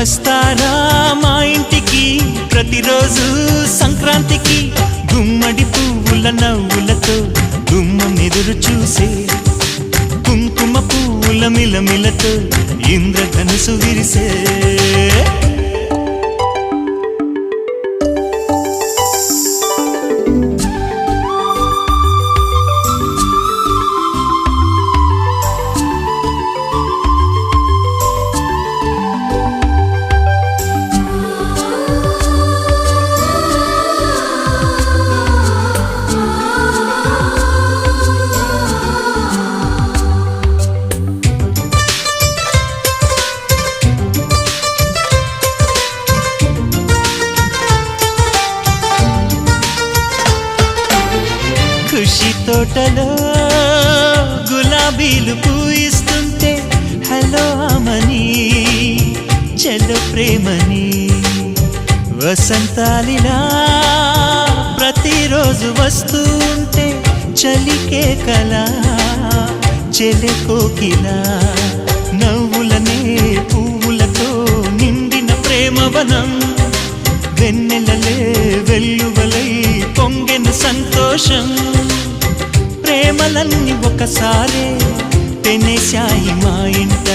వస్తారా మా ఇంటికి ప్రతిరోజు సంక్రాంతికి గుమ్మడి పువ్వుల నవ్వులతో గుమ్మం ఎదురు చూసే కుంకుమ పువ్వుల మిలమిలతో ఇంద్రధనుసు విరిసే ఖుషి తోటలో గులాబీలు పూయిస్తుంటే హలో అమని చెల్లు ప్రేమని వసంతాలిలా ప్రతిరోజు వస్తుంటే చలికే కలా చెలె కోకిలా నవ్వులనే పువ్వులతో నిండిన ప్రేమవనం వెన్నెలలే వెల్లువలై పొంగెను సంతోషం ప్రేమలన్నీ ఒకసారే పెనేశాయి మా ఇంట